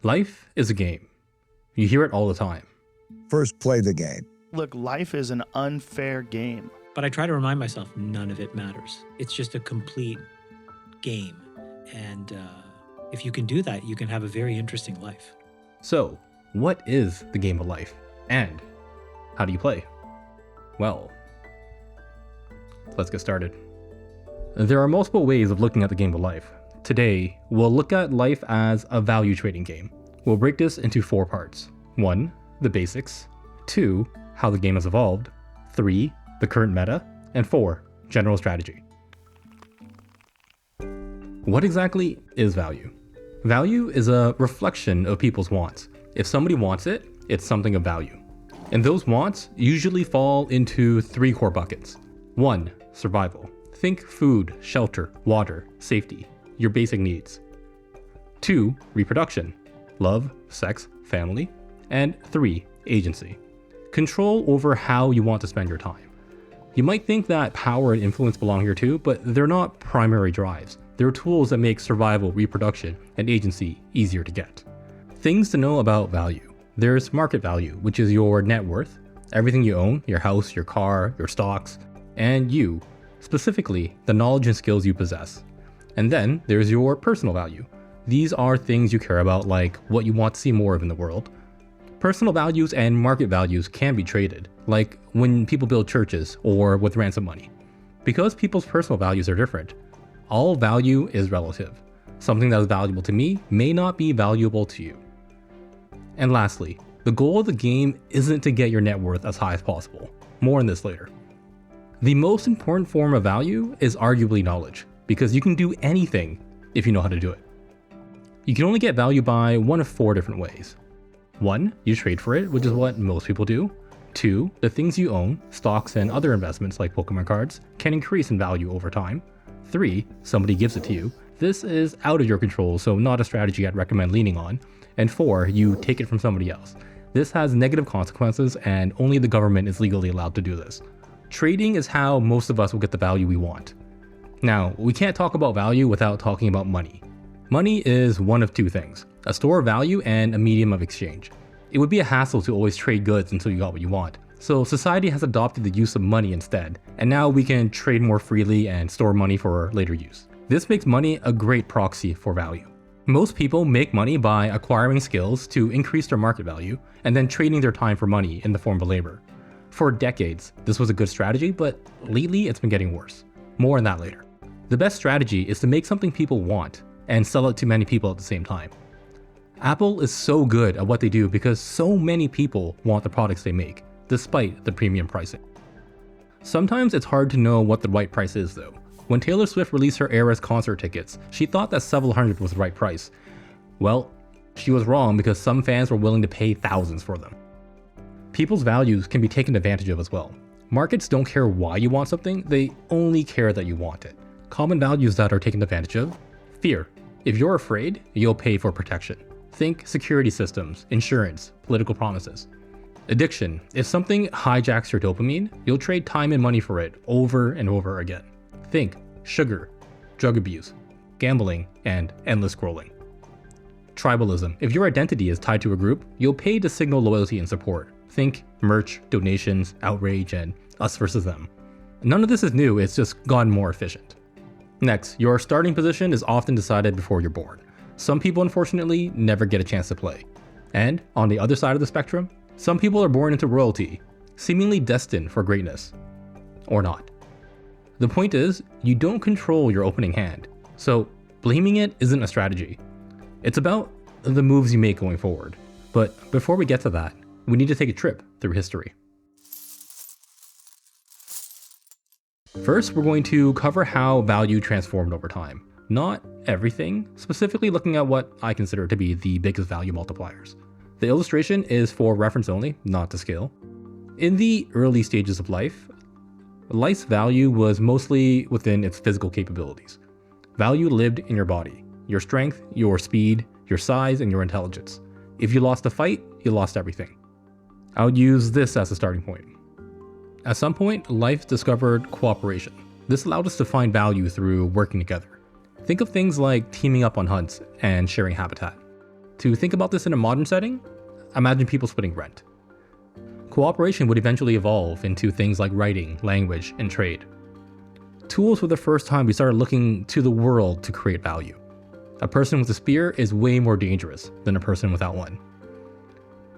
Life is a game. You hear it all the time. First, play the game. Look, life is an unfair game. But I try to remind myself none of it matters. It's just a complete game. And if you can do that, you can have a very interesting life. So, what is the game of life? And how do you play? Well, let's get started. There are multiple ways of looking at the game of life. Today, we'll look at life as a value trading game. We'll break this into 4 parts. 1, the basics. 2, how the game has evolved. 3, the current meta. And 4, general strategy. What exactly is value? Value is a reflection of people's wants. If somebody wants it, it's something of value. And those wants usually fall into 3 core buckets. 1, survival. Think food, shelter, water, safety, your basic needs. 2, reproduction. Love, sex, family. And 3, agency. Control over how you want to spend your time. You might think that power and influence belong here too, but they're not primary drives. They're tools that make survival, reproduction, and agency easier to get. Things to know about value. There's market value, which is your net worth, everything you own, your house, your car, your stocks, and you, specifically the knowledge and skills you possess. And then there's your personal value. These are things you care about, like what you want to see more of in the world. Personal values and market values can be traded, like when people build churches or with ransom money. Because people's personal values are different, all value is relative. Something that is valuable to me may not be valuable to you. And lastly, the goal of the game isn't to get your net worth as high as possible. More on this later. The most important form of value is arguably knowledge, because you can do anything if you know how to do it. You can only get value by one of 4 different ways. 1, you trade for it, which is what most people do. 2, the things you own, stocks and other investments like Pokemon cards, can increase in value over time. 3, somebody gives it to you. This is out of your control, so not a strategy I'd recommend leaning on. And 4, you take it from somebody else. This has negative consequences and only the government is legally allowed to do this. Trading is how most of us will get the value we want. Now, we can't talk about value without talking about money. Money is one of 2 things, a store of value and a medium of exchange. It would be a hassle to always trade goods until you got what you want. So society has adopted the use of money instead, and now we can trade more freely and store money for later use. This makes money a great proxy for value. Most people make money by acquiring skills to increase their market value and then trading their time for money in the form of labor. For decades, this was a good strategy, but lately it's been getting worse. More on that later. The best strategy is to make something people want and sell it to many people at the same time. Apple is so good at what they do because so many people want the products they make, despite the premium pricing. Sometimes it's hard to know what the right price is though. When Taylor Swift released her Eras concert tickets, she thought that several hundred was the right price. Well, she was wrong because some fans were willing to pay thousands for them. People's values can be taken advantage of as well. Markets don't care why you want something, they only care that you want it. Common values that are taken advantage of: fear. If you're afraid, you'll pay for protection. Think security systems, insurance, political promises. Addiction. If something hijacks your dopamine, you'll trade time and money for it over and over again. Think sugar, drug abuse, gambling, and endless scrolling. Tribalism. If your identity is tied to a group, you'll pay to signal loyalty and support. Think merch, donations, outrage, and us versus them. None of this is new, it's just gotten more efficient. Next, your starting position is often decided before you're born. Some people, unfortunately, never get a chance to play. And on the other side of the spectrum, some people are born into royalty, seemingly destined for greatness. Or not. The point is, you don't control your opening hand, so blaming it isn't a strategy. It's about the moves you make going forward. But before we get to that, we need to take a trip through history. First, we're going to cover how value transformed over time. Not everything, specifically looking at what I consider to be the biggest value multipliers. The illustration is for reference only, not to scale. In the early stages of life, life's value was mostly within its physical capabilities. Value lived in your body, your strength, your speed, your size, and your intelligence. If you lost a fight, you lost everything. I would use this as a starting point. At some point, life discovered cooperation. This allowed us to find value through working together. Think of things like teaming up on hunts and sharing habitat. To think about this in a modern setting, imagine people splitting rent. Cooperation would eventually evolve into things like writing, language, and trade. Tools were the first time we started looking to the world to create value. A person with a spear is way more dangerous than a person without one.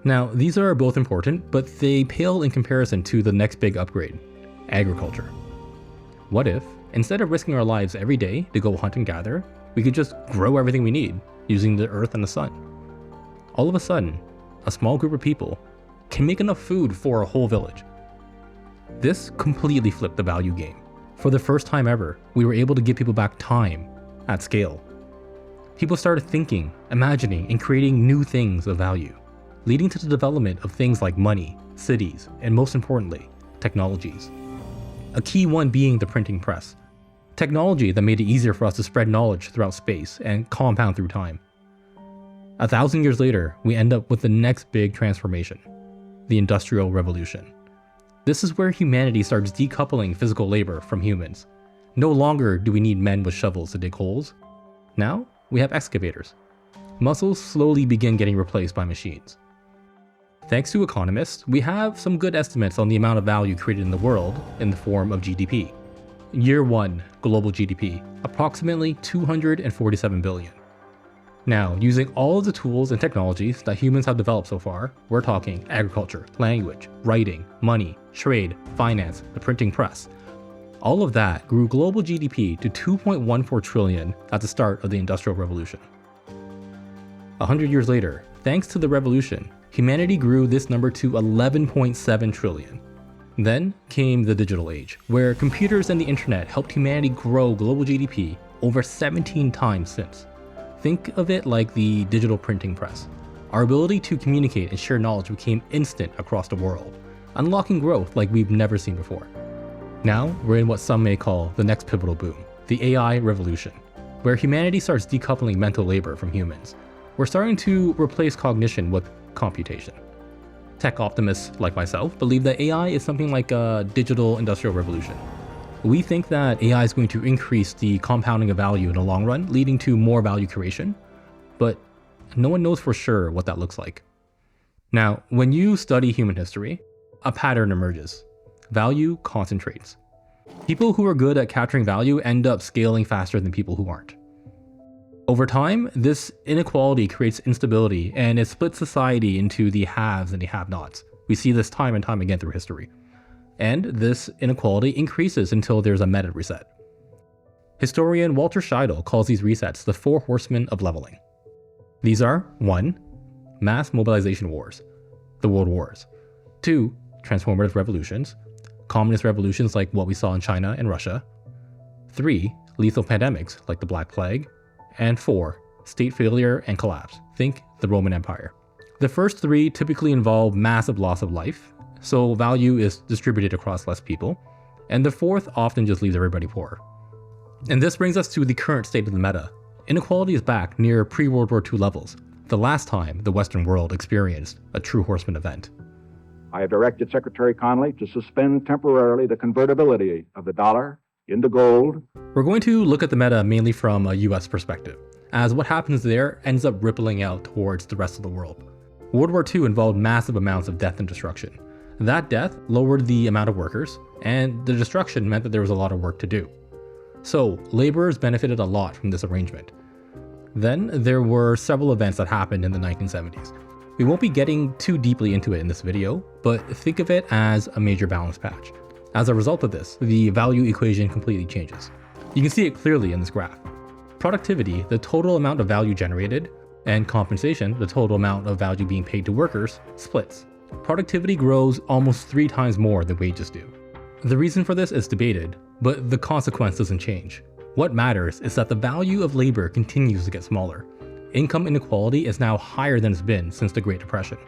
Now, these are both important, but they pale in comparison to the next big upgrade, agriculture. What if, instead of risking our lives every day to go hunt and gather, we could just grow everything we need using the earth and the sun? All of a sudden, a small group of people can make enough food for a whole village. This completely flipped the value game. For the first time ever, we were able to give people back time at scale. People started thinking, imagining, and creating new things of value, leading to the development of things like money, cities, and most importantly, technologies. A key one being the printing press, technology that made it easier for us to spread knowledge throughout space and compound through time. 1,000 years later, we end up with the next big transformation, the Industrial Revolution. This is where humanity starts decoupling physical labor from humans. No longer do we need men with shovels to dig holes. Now, we have excavators. Muscles slowly begin getting replaced by machines. Thanks to economists, we have some good estimates on the amount of value created in the world in the form of GDP. Year 1, global GDP, approximately 247 billion. Now, using all of the tools and technologies that humans have developed so far, we're talking agriculture, language, writing, money, trade, finance, the printing press. All of that grew global GDP to 2.14 trillion at the start of the Industrial Revolution. 100 years later, thanks to the revolution, humanity grew this number to 11.7 trillion. Then came the digital age, where computers and the internet helped humanity grow global GDP over 17 times since. Think of it like the digital printing press. Our ability to communicate and share knowledge became instant across the world, unlocking growth like we've never seen before. Now, we're in what some may call the next pivotal boom, the AI revolution, where humanity starts decoupling mental labor from humans. We're starting to replace cognition with computation. Tech optimists like myself believe that AI is something like a digital industrial revolution. We think that AI is going to increase the compounding of value in the long run, leading to more value creation, but no one knows for sure what that looks like. Now, when you study human history, a pattern emerges. Value concentrates. People who are good at capturing value end up scaling faster than people who aren't. Over time, this inequality creates instability and it splits society into the haves and the have-nots. We see this time and time again through history. And this inequality increases until there's a meta reset. Historian Walter Scheidel calls these resets the 4 horsemen of leveling. These are 1. Mass mobilization wars, the world wars. 2. Transformative revolutions, communist revolutions like what we saw in China and Russia. 3. Lethal pandemics like the Black Plague. And 4. State failure and collapse, think the Roman Empire. The first 3 typically involve massive loss of life, so value is distributed across less people, and the 4th often just leaves everybody poor. And this brings us to the current state of the meta. Inequality is back near pre-World War II levels, the last time the Western world experienced a true horseman event. I have directed Secretary Connally to suspend temporarily the convertibility of the dollar into gold. We're going to look at the meta mainly from a US perspective, as what happens there ends up rippling out towards the rest of the world. World War II involved massive amounts of death and destruction. That death lowered the amount of workers, and the destruction meant that there was a lot of work to do. So, laborers benefited a lot from this arrangement. Then, there were several events that happened in the 1970s. We won't be getting too deeply into it in this video, but think of it as a major balance patch. As a result of this, the value equation completely changes. You can see it clearly in this graph. Productivity, the total amount of value generated, and compensation, the total amount of value being paid to workers, splits. Productivity grows almost 3 times more than wages do. The reason for this is debated, but the consequence doesn't change. What matters is that the value of labor continues to get smaller. Income inequality is now higher than it's been since the Great Depression,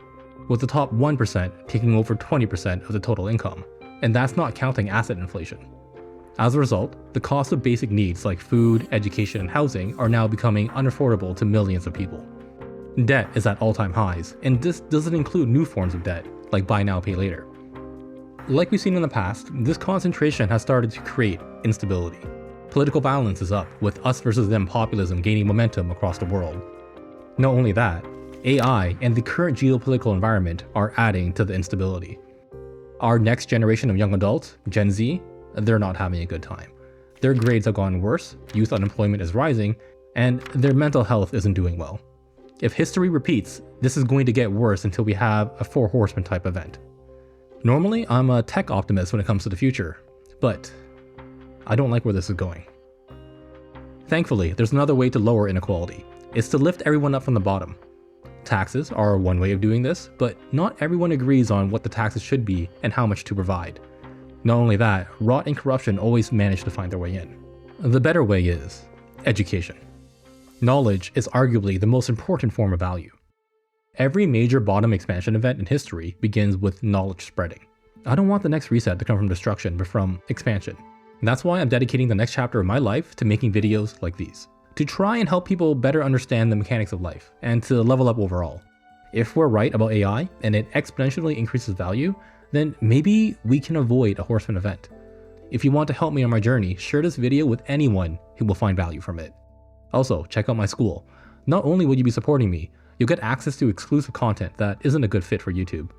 with the top 1% taking over 20% of the total income, and that's not counting asset inflation. As a result, the cost of basic needs like food, education, and housing are now becoming unaffordable to millions of people. Debt is at all-time highs, and this doesn't include new forms of debt, like buy now, pay later. Like we've seen in the past, this concentration has started to create instability. Political violence is up, with us versus them populism gaining momentum across the world. Not only that, AI and the current geopolitical environment are adding to the instability. Our next generation of young adults, Gen Z, they're not having a good time. Their grades have gotten worse, youth unemployment is rising, and their mental health isn't doing well. If history repeats, this is going to get worse until we have a Four Horsemen type event. Normally, I'm a tech optimist when it comes to the future, but I don't like where this is going. Thankfully, there's another way to lower inequality. It's to lift everyone up from the bottom. Taxes are one way of doing this, but not everyone agrees on what the taxes should be and how much to provide. Not only that, rot and corruption always manage to find their way in. The better way is education. Knowledge is arguably the most important form of value. Every major bottom expansion event in history begins with knowledge spreading. I don't want the next reset to come from destruction, but from expansion. That's why I'm dedicating the next chapter of my life to making videos like these, to try and help people better understand the mechanics of life and to level up overall. If we're right about AI and it exponentially increases value, then maybe we can avoid a Horseman event. If you want to help me on my journey, share this video with anyone who will find value from it. Also, check out my school. Not only will you be supporting me, you'll get access to exclusive content that isn't a good fit for YouTube.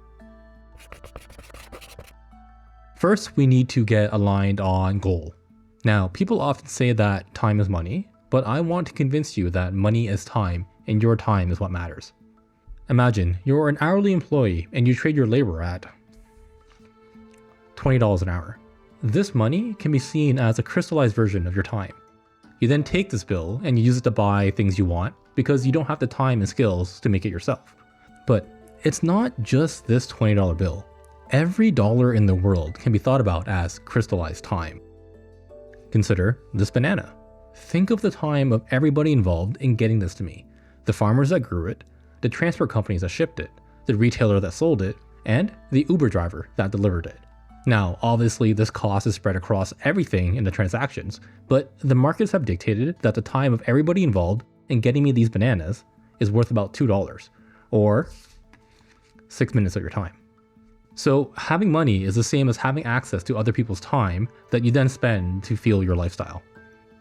First, we need to get aligned on goal. Now, people often say that time is money, but I want to convince you that money is time and your time is what matters. Imagine you're an hourly employee and you trade your labor at $20 an hour. This money can be seen as a crystallized version of your time. You then take this bill and you use it to buy things you want because you don't have the time and skills to make it yourself. But it's not just this $20 bill. Every dollar in the world can be thought about as crystallized time. Consider this banana. Think of the time of everybody involved in getting this to me. The farmers that grew it, the transport companies that shipped it, the retailer that sold it, and the Uber driver that delivered it. Now, obviously, this cost is spread across everything in the transactions, but the markets have dictated that the time of everybody involved in getting me these bananas is worth about $2, or 6 minutes of your time. So having money is the same as having access to other people's time that you then spend to fuel your lifestyle.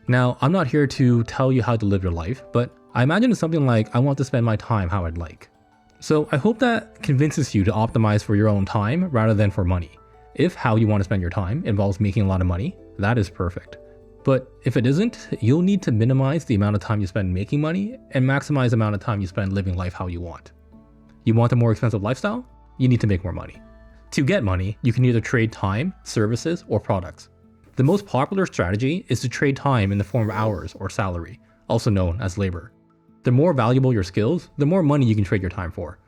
Now, I'm not here to tell you how to live your life, but I imagine it's something like I want to spend my time how I'd like. So I hope that convinces you to optimize for your own time rather than for money. If how you want to spend your time involves making a lot of money, that is perfect. But if it isn't, you'll need to minimize the amount of time you spend making money and maximize the amount of time you spend living life how you want. You want a more expensive lifestyle? You need to make more money. To get money, you can either trade time, services, or products. The most popular strategy is to trade time in the form of hours or salary, also known as labor. The more valuable your skills, the more money you can trade your time for.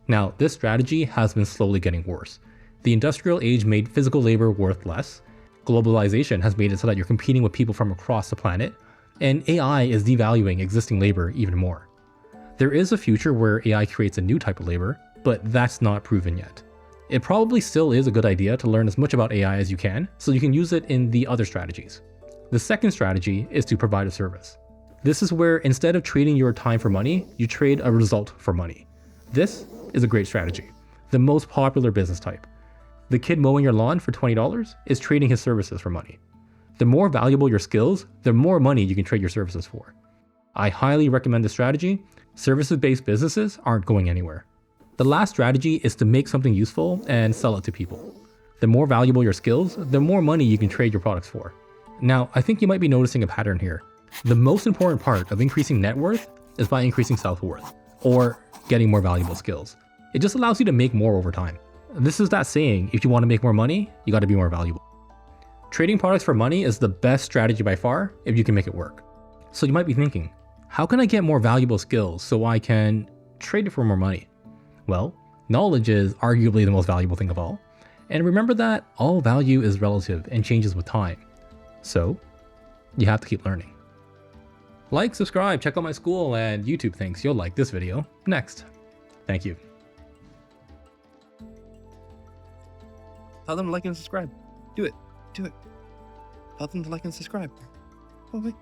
Now, this strategy has been slowly getting worse. The industrial age made physical labor worth less, globalization has made it so that you're competing with people from across the planet, and AI is devaluing existing labor even more. There is a future where AI creates a new type of labor, but that's not proven yet. It probably still is a good idea to learn as much about AI as you can, so you can use it in the other strategies. The second strategy is to provide a service. This is where instead of trading your time for money, you trade a result for money. This is a great strategy, the most popular business type. The kid mowing your lawn for $20 is trading his services for money. The more valuable your skills, the more money you can trade your services for. I highly recommend this strategy. Services-based businesses aren't going anywhere. The last strategy is to make something useful and sell it to people. The more valuable your skills, the more money you can trade your products for. Now, I think you might be noticing a pattern here. The most important part of increasing net worth is by increasing self-worth, or getting more valuable skills. It just allows you to make more over time. This is that saying, if you want to make more money, you got to be more valuable. Trading products for money is the best strategy by far if you can make it work. So you might be thinking, how can I get more valuable skills so I can trade it for more money? Well, knowledge is arguably the most valuable thing of all. And remember that all value is relative and changes with time. So you have to keep learning. Like, subscribe, check out my school, and YouTube thinks you'll like this video next. Thank you. Tell them to like and subscribe. Do it. Do it. Tell them to like and subscribe. Oh, wait.